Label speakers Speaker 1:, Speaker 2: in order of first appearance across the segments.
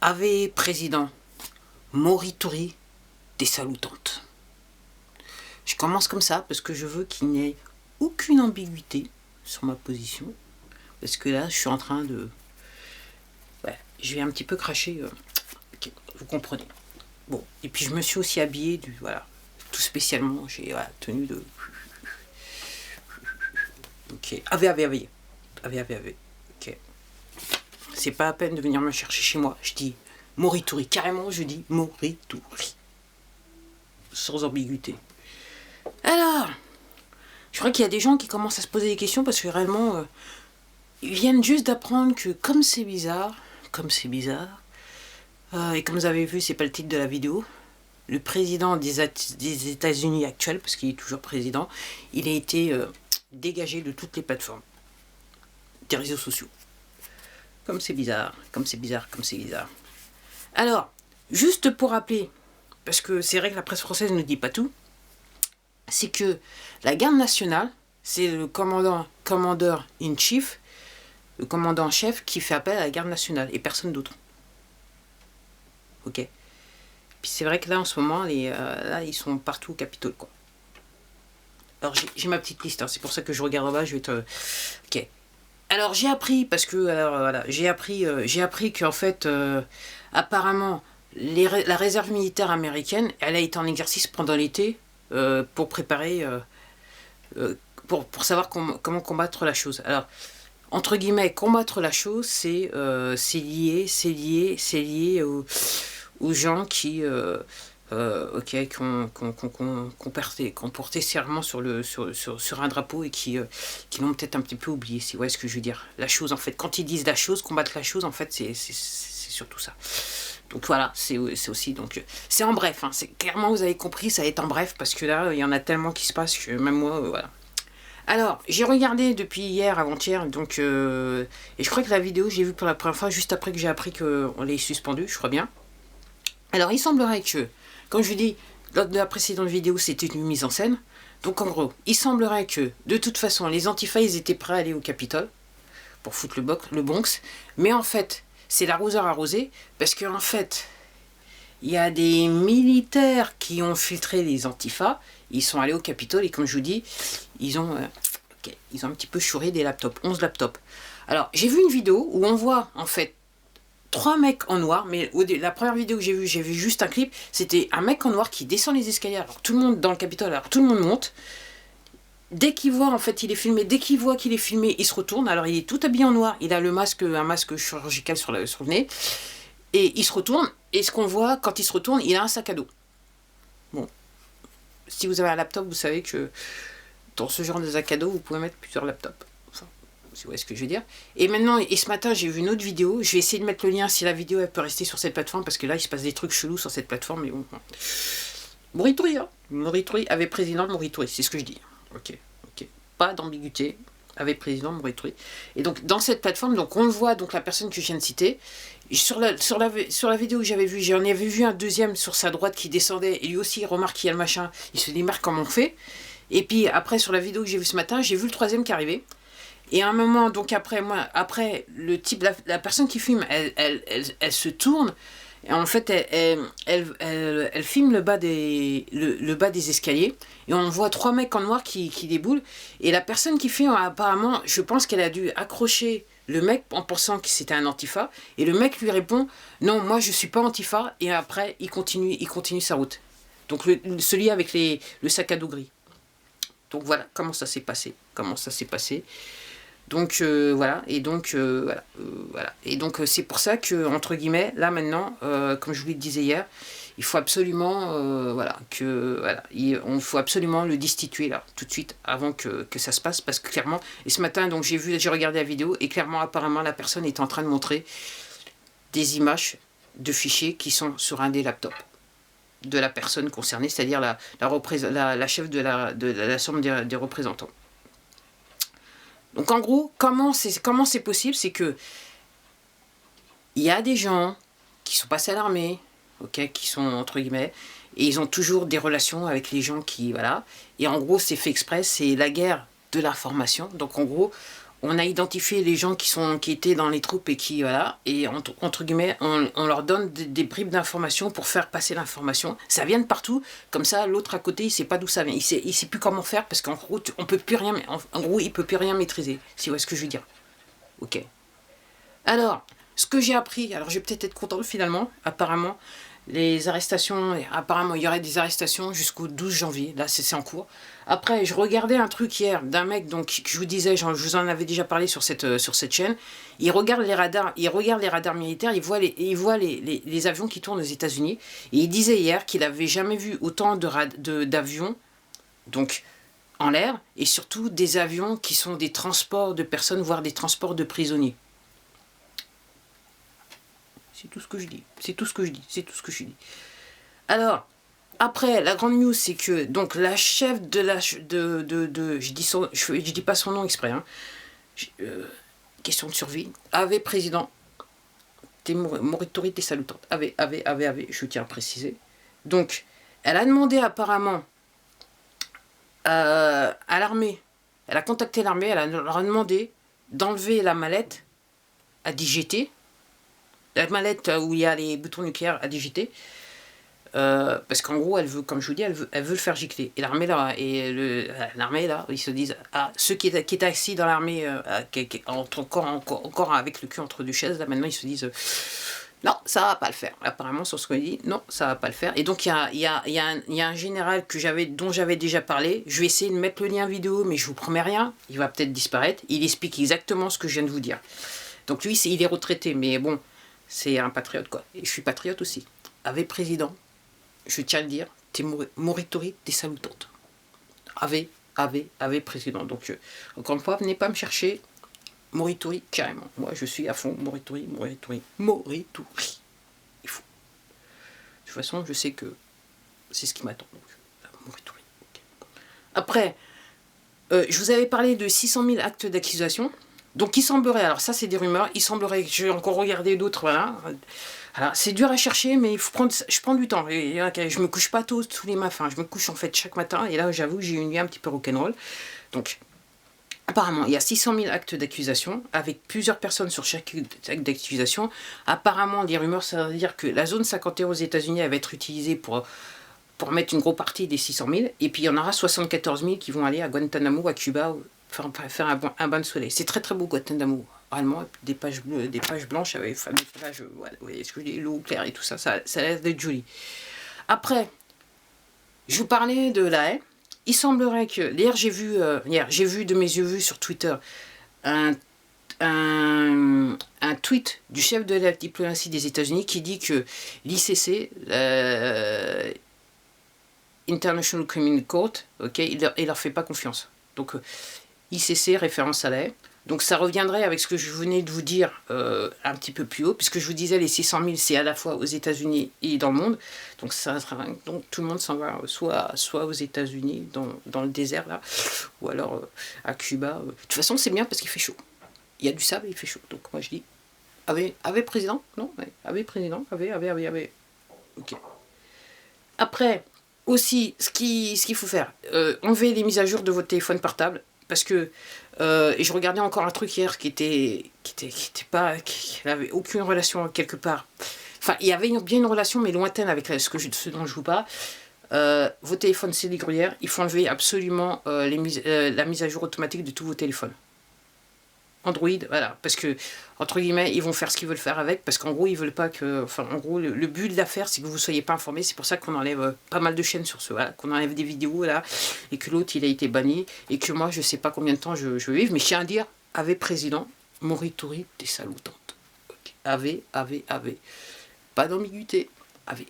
Speaker 1: Ave président, morituri des salutantes. Je commence comme ça parce que je veux qu'il n'y ait aucune ambiguïté sur ma position. Parce que là, je suis en train de... Ouais, je vais un petit peu cracher. Ok, vous comprenez. Bon, et puis je me suis aussi habillé voilà, tout spécialement. J'ai tenue de... Ok, ave. Ok. C'est pas à peine de venir me chercher chez moi. Je dis morituri. Carrément, je dis morituri. Sans ambiguïté. Alors, je crois qu'il y a des gens qui commencent à se poser des questions parce que réellement, ils viennent juste d'apprendre que comme c'est bizarre, et comme vous avez vu, c'est pas le titre de la vidéo, le président des États-Unis actuel, parce qu'il est toujours président, il a été dégagé de toutes les plateformes des réseaux sociaux. Comme c'est bizarre. Alors, juste pour rappeler, parce que c'est vrai que la presse française ne dit pas tout, c'est que la garde nationale, c'est le commandeur in chief, le commandant en chef qui fait appel à la garde nationale et personne d'autre. Ok. Puis c'est vrai que là en ce moment, là ils sont partout au Capitole, quoi. Alors j'ai ma petite liste, hein, c'est pour ça que je regarde en bas, je vais te... Ok. Alors j'ai appris, parce que, alors voilà, j'ai appris qu'en fait, apparemment, la réserve militaire américaine, elle a été en exercice pendant l'été pour préparer, pour savoir comment combattre la chose. Alors, entre guillemets, combattre la chose, c'est lié aux gens qui ont porté serment sur un drapeau et qui l'ont peut-être un petit peu oublié, si vous voyez ce que je veux dire. La chose, en fait, quand ils disent la chose, combattre la chose, en fait, c'est surtout ça. Donc voilà, c'est aussi, donc c'est en bref, hein, clairement vous avez compris, ça va être en bref, parce que là, il y en a tellement qui se passe que même moi, voilà. Alors, j'ai regardé depuis hier, avant-hier, donc, et je crois que la vidéo, j'ai vu pour la première fois, juste après que j'ai appris qu'on l'ait suspendu, je crois bien. Alors, il semblerait que, comme je vous dis, lors de la précédente vidéo, c'était une mise en scène. Donc, en gros, il semblerait que, de toute façon, les Antifa, ils étaient prêts à aller au Capitole, pour foutre le Bronx, mais en fait, c'est l'arroseur arrosé, parce qu'en fait, il y a des militaires qui ont filtré les Antifa, ils sont allés au Capitole, et comme je vous dis, ils ont un petit peu chouré des laptops, 11 laptops. Alors, j'ai vu une vidéo où on voit, en fait, 3 mecs en noir, mais la première vidéo que j'ai vu juste un clip, c'était un mec en noir qui descend les escaliers, alors tout le monde dans le Capitole, alors tout le monde monte. Dès qu'il voit, en fait, il est filmé, dès qu'il voit qu'il est filmé, il se retourne, alors il est tout habillé en noir, il a un masque chirurgical sur le nez, et il se retourne, et ce qu'on voit, quand il se retourne, il a un sac à dos. Bon, si vous avez un laptop, vous savez que dans ce genre de sac à dos, vous pouvez mettre plusieurs laptops. Enfin, si vous voyez ce que je veux dire. Et maintenant, et ce matin, j'ai vu une autre vidéo. Je vais essayer de mettre le lien si la vidéo elle peut rester sur cette plateforme, parce que là, il se passe des trucs chelous sur cette plateforme. Mais bon. Morituri, hein. Morituri, avec président Morituri, c'est ce que je dis. Ok. Pas d'ambiguïté. Avec président Morituri. Et donc, dans cette plateforme, donc, on le voit, donc la personne que je viens de citer. Sur la vidéo que j'avais vue, j'en avais vu un deuxième sur sa droite qui descendait. Et lui aussi, il remarque qu'il y a le machin. Il se démarque comme on fait. Et puis après, sur la vidéo que j'ai vue ce matin, j'ai vu le troisième qui arrivait. Et à un moment, donc après le type, la personne qui filme, elle se tourne. Et en fait, elle filme le bas des escaliers. Et on voit 3 mecs en noir qui déboulent. Et la personne qui filme, apparemment, je pense qu'elle a dû accrocher le mec en pensant que c'était un antifa. Et le mec lui répond, non, moi je suis pas antifa. Et après, il continue sa route. Donc celui avec le sac à dos gris. Donc voilà comment ça s'est passé. Donc voilà, et donc Et donc c'est pour ça que, entre guillemets, là maintenant, comme je vous le disais hier, il faut absolument il faut absolument le destituer là, tout de suite, avant que ça se passe, parce que clairement, et ce matin, donc j'ai regardé la vidéo, et clairement, apparemment, la personne est en train de montrer des images de fichiers qui sont sur un des laptops de la personne concernée, c'est-à-dire la chef de la Chambre des représentants. Donc en gros, comment c'est possible? C'est que il y a des gens qui sont passés à l'armée, ok, qui sont entre guillemets, et ils ont toujours des relations avec les gens qui, voilà. Et en gros, c'est fait exprès, c'est la guerre de l'information. Donc en gros, on a identifié les gens qui étaient dans les troupes et qui, voilà, et entre guillemets, on leur donne des bribes d'informations pour faire passer l'information. Ça vient de partout, comme ça, l'autre à côté, il sait pas d'où ça vient. Il sait plus comment faire, parce qu'en gros, on peut plus rien, en gros, il peut plus rien maîtriser, si vous voyez ce que je veux dire. Ok. Alors, ce que j'ai appris, alors je vais peut-être être content finalement, apparemment, les arrestations, apparemment il y aurait des arrestations jusqu'au 12 janvier, là c'est en cours. Après, je regardais un truc hier d'un mec, donc que je vous disais, je vous en avais déjà parlé sur cette chaîne, il regarde les radars militaires, il voit les avions qui tournent aux États-Unis, et il disait hier qu'il n'avait jamais vu autant d'avions, donc en l'air, et surtout des avions qui sont des transports de personnes, voire des transports de prisonniers. C'est tout ce que je dis, c'est tout ce que je dis, c'est tout ce que je dis. Alors, après, la grande news, c'est que donc la chef de la... je dis pas son nom exprès, hein, question de survie, avait président, Moritori était salutante, avait, je tiens à préciser. Donc, elle a demandé apparemment à l'armée, elle a contacté l'armée, elle leur a demandé d'enlever la mallette à DGT, la mallette où il y a les boutons nucléaires à digiter, parce qu'en gros, elle veut, comme je vous dis, elle veut le faire gicler. Et l'armée là, ils se disent, ah, ceux qui étaient assis dans l'armée, encore avec le cul entre deux chaises, là maintenant ils se disent, non, ça va pas le faire. Apparemment, sur ce qu'on dit, non, ça va pas le faire. Et donc il y a un général dont j'avais déjà parlé. Je vais essayer de mettre le lien vidéo, mais je vous promets rien. Il va peut-être disparaître. Il explique exactement ce que je viens de vous dire. Donc lui, il est retraité, mais bon. C'est un patriote, quoi. Et je suis patriote aussi. Avec président, je tiens à le dire, t'es Moritori, t'es salutante. Avec président. Donc, encore une fois, venez pas me chercher Moritori, carrément. Moi, je suis à fond Moritori. Il faut. De toute façon, je sais que c'est ce qui m'attend. Moritori. Okay. Après, je vous avais parlé de 600 000 actes d'accusation. Donc il semblerait, alors ça c'est des rumeurs, il semblerait que j'ai encore regardé d'autres, voilà. Alors c'est dur à chercher, mais je prends du temps. Et, okay, je me couche pas tôt tous les matins, je me couche en fait chaque matin, et là j'avoue que j'ai une nuit un petit peu rock'n'roll. Donc apparemment il y a 600 000 actes d'accusation, avec plusieurs personnes sur chaque acte d'accusation. Apparemment les rumeurs, ça veut dire que la zone 51 aux États-Unis va être utilisée pour mettre une grosse partie des 600 000, et puis il y en aura 74 000 qui vont aller à Guantanamo, à Cuba, faire un bain de soleil. C'est très très beau Guantanamo, réellement, des pages bleues, des pages blanches avec des plages, voilà, vous voyez ce que je dis, l'eau claire et tout ça, ça a l'air d'être joli. Après, je vous parlais de la haie. Il semblerait que, hier j'ai vu de mes yeux vus sur Twitter un tweet du chef de la diplomatie des États-Unis qui dit que l'ICC, International Criminal Court, okay, il leur fait pas confiance. Donc ICC, référence à la haie. Donc ça reviendrait avec ce que je venais de vous dire un petit peu plus haut, puisque je vous disais les 600 000 c'est à la fois aux États-Unis et dans le monde. Donc, donc tout le monde s'en va soit aux États-Unis dans le désert là, ou alors à Cuba. De toute façon c'est bien parce qu'il fait chaud. Il y a du sable et il fait chaud. Donc moi je dis, avec président, non, avec président, avec. Ok. Après aussi ce qu'il faut faire, enlever les mises à jour de votre téléphone portable. Parce que, et je regardais encore un truc hier qui n'avait aucune relation quelque part. Enfin, il y avait bien une relation, mais lointaine avec ce dont je vous parle. Vos téléphones, c'est des gruyères. Il faut enlever absolument la mise à jour automatique de tous vos téléphones. Android, voilà, parce que, entre guillemets, ils vont faire ce qu'ils veulent faire avec, parce qu'en gros, ils veulent pas que... Enfin, en gros, le but de l'affaire, c'est que vous ne soyez pas informés, c'est pour ça qu'on enlève pas mal de chaînes sur ce, voilà, qu'on enlève des vidéos, là, et que l'autre, il a été banni, et que moi, je sais pas combien de temps je vais vivre, mais je tiens à dire, avec président, Moritori, t'es salutante. Okay. Ave. Pas d'ambiguïté, ave.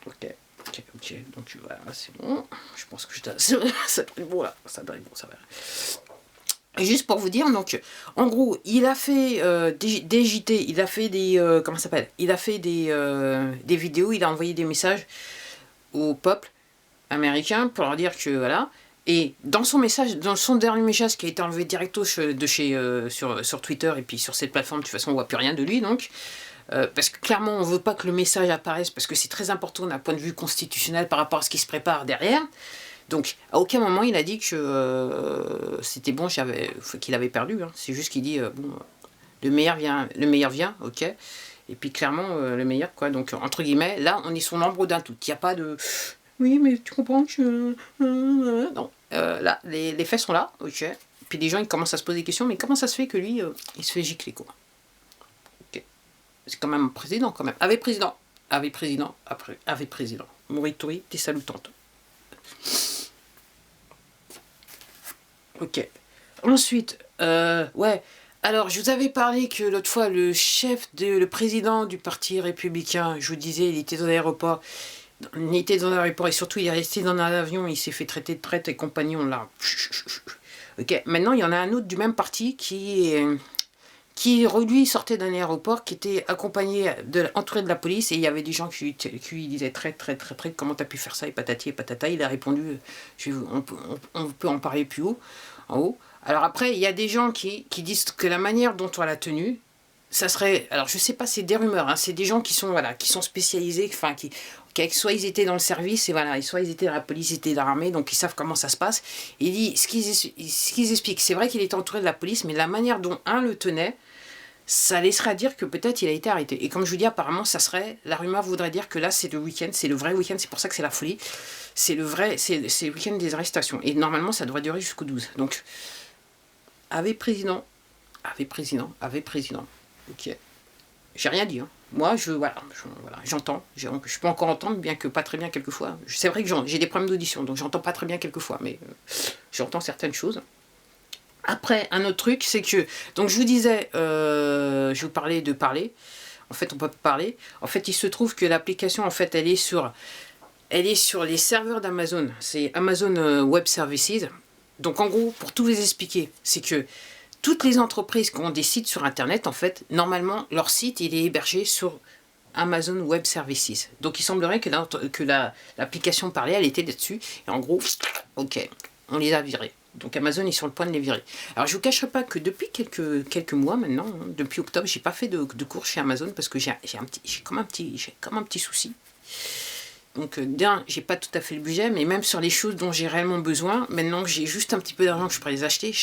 Speaker 1: Ok, donc voilà, c'est bon, je pense que ça doit être bon, là, ça doit être bon, ça va. Et juste pour vous dire, donc, en gros, il a fait des JT, il a fait des, comment ça s'appelle, il a fait des vidéos, il a envoyé des messages au peuple américain pour leur dire que, voilà, et dans son message, dans son dernier message qui a été enlevé directo sur Twitter et puis sur cette plateforme, de toute façon on voit plus rien de lui, donc, parce que clairement on veut pas que le message apparaisse, parce que c'est très important d'un point de vue constitutionnel par rapport à ce qui se prépare derrière. Donc, à aucun moment, il a dit que c'était bon, qu'il avait perdu. Hein. C'est juste qu'il dit, bon, le meilleur vient, ok. Et puis, clairement, le meilleur, quoi. Donc, entre guillemets, là, on est sur l'ombre d'un tout. Il n'y a pas de... Oui, mais tu comprends que... Non. Là, les faits sont là, ok. Puis, les gens, ils commencent à se poser des questions. Mais comment ça se fait que lui, il se fait gicler, quoi? Ok. C'est quand même un président, quand même. Avec président. Avec président. Après, avec président. Moritori, t'es salutante. Ok. Ensuite, ouais. Alors, je vous avais parlé que l'autre fois, le président du parti républicain, je vous disais, il était dans l'aéroport. Il était dans l'aéroport et surtout, il est resté dans un avion, il s'est fait traiter de traître et compagnon, là. Ok. Maintenant, il y en a un autre du même parti qui, lui, sortait d'un aéroport, qui était accompagné, entouré de la police, et il y avait des gens qui lui disaient très, comment t'as pu faire ça, et patati et patata. Il a répondu, on peut en parler plus haut, en haut. Alors après, il y a des gens qui disent que la manière dont on l'a tenu, ça serait... Alors je sais pas, c'est des rumeurs, hein, c'est des gens qui sont, voilà, qui sont spécialisés, enfin, soit ils étaient dans le service, et voilà, soit ils étaient dans la police, ils étaient dans l'armée, donc ils savent comment ça se passe. Il dit, ce qu'ils expliquent, c'est vrai qu'il était entouré de la police, mais la manière dont un le tenait, ça laisserait à dire que peut-être il a été arrêté. Et comme je vous dis, apparemment, ça serait... La rumeur voudrait dire que là, c'est le week-end, c'est le vrai week-end, c'est pour ça que c'est la folie. C'est le week-end des arrestations. Et normalement, ça devrait durer jusqu'au 12. Donc... Avec président. Ok. J'ai rien dit. Hein. Moi, j'entends. Je peux encore entendre, bien que pas très bien quelquefois. C'est vrai que j'ai des problèmes d'audition, donc j'entends pas très bien quelquefois, mais j'entends certaines choses. Après, un autre truc, c'est que... Donc, je vous disais, je vous parlais de parler. En fait, on peut parler. En fait, il se trouve que l'application, en fait, elle est sur les serveurs d'Amazon. C'est Amazon Web Services. Donc en gros, pour tout vous expliquer, c'est que toutes les entreprises qui ont des sites sur Internet, en fait, normalement, leur site, il est hébergé sur Amazon Web Services. Donc il semblerait que l'application parlait, elle était là-dessus. Et en gros, ok, on les a virés. Donc Amazon est sur le point de les virer. Alors je ne vous cacherai pas que depuis quelques mois maintenant, hein, depuis octobre, j'ai pas fait de cours chez Amazon parce que j'ai comme un petit souci. Donc d'un, j'ai pas tout à fait le budget, mais même sur les choses dont j'ai réellement besoin, maintenant que j'ai juste un petit peu d'argent que je pourrais les acheter,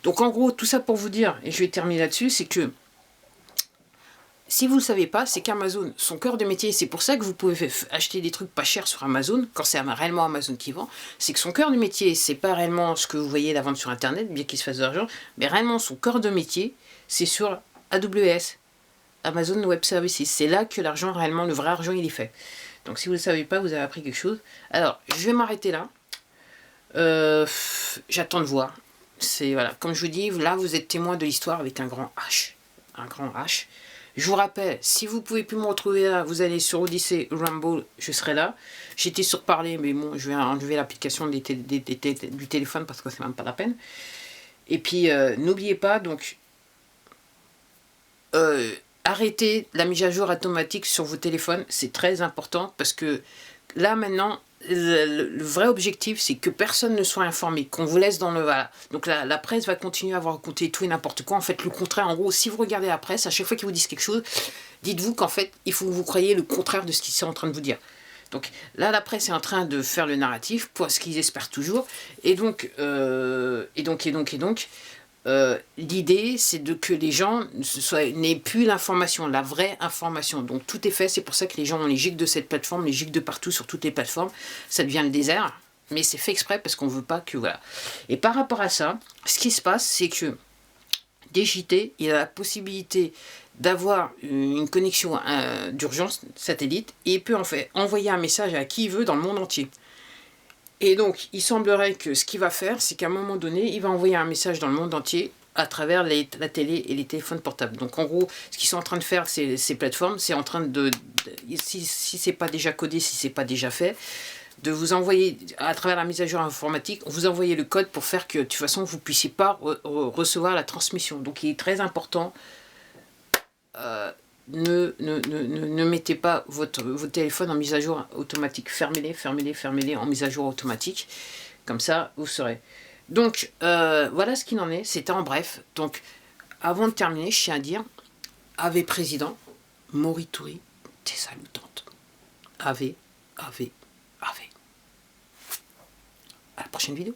Speaker 1: Donc en gros, tout ça pour vous dire, et je vais terminer là-dessus, c'est que si vous ne le savez pas, c'est qu'Amazon, son cœur de métier, c'est pour ça que vous pouvez acheter des trucs pas chers sur Amazon, quand c'est réellement Amazon qui vend, c'est que son cœur de métier, c'est pas réellement ce que vous voyez la vente sur Internet, bien qu'il se fasse de l'argent, mais réellement son cœur de métier, c'est sur AWS, Amazon Web Services. C'est là que l'argent, réellement, le vrai argent, il est fait. Donc si vous ne le savez pas, vous avez appris quelque chose. Alors, je vais m'arrêter là. J'attends de voir. Voilà, comme je vous dis, là, vous êtes témoin de l'histoire avec un grand H. Un grand H. Je vous rappelle, si vous ne pouvez plus me retrouver là, vous allez sur Odyssey Rumble, je serai là. J'étais sur Parler, mais bon, je vais enlever l'application du téléphone parce que c'est même pas la peine. Et puis, n'oubliez pas, donc... arrêtez la mise à jour automatique sur vos téléphones, c'est très important parce que là maintenant, le vrai objectif c'est que personne ne soit informé, qu'on vous laisse dans le... Voilà. Donc la presse va continuer à vous raconter tout et n'importe quoi, en fait le contraire, en gros, si vous regardez la presse, à chaque fois qu'ils vous disent quelque chose, dites-vous qu'en fait, il faut que vous croyiez le contraire de ce qu'ils sont en train de vous dire. Donc là, la presse est en train de faire le narratif, pour ce qu'ils espèrent toujours, et donc, l'idée, c'est que les gens n'aient plus l'information, la vraie information. Donc tout est fait, c'est pour ça que les gens ont les gigs de cette plateforme, les gigs de partout sur toutes les plateformes. Ça devient le désert, mais c'est fait exprès parce qu'on ne veut pas que... Voilà. Et par rapport à ça, ce qui se passe, c'est que DJT, il a la possibilité d'avoir une connexion d'urgence satellite et il peut en fait envoyer un message à qui il veut dans le monde entier. Et donc, il semblerait que ce qu'il va faire, c'est qu'à un moment donné, il va envoyer un message dans le monde entier à travers la télé et les téléphones portables. Donc, en gros, ce qu'ils sont en train de faire, ces plateformes, c'est en train de si c'est pas déjà codé, si c'est pas déjà fait, de vous envoyer, à travers la mise à jour informatique, vous envoyez le code pour faire que, de toute façon, vous ne puissiez pas recevoir la transmission. Donc, il est très important... Ne mettez pas votre téléphone en mise à jour automatique. Fermez-les en mise à jour automatique. Comme ça, vous saurez. Donc, voilà ce qu'il en est. C'était en bref. Donc, avant de terminer, je tiens à dire, Ave président, Moritori, C'est ça l'outante. Ave, ave, ave. À la prochaine vidéo.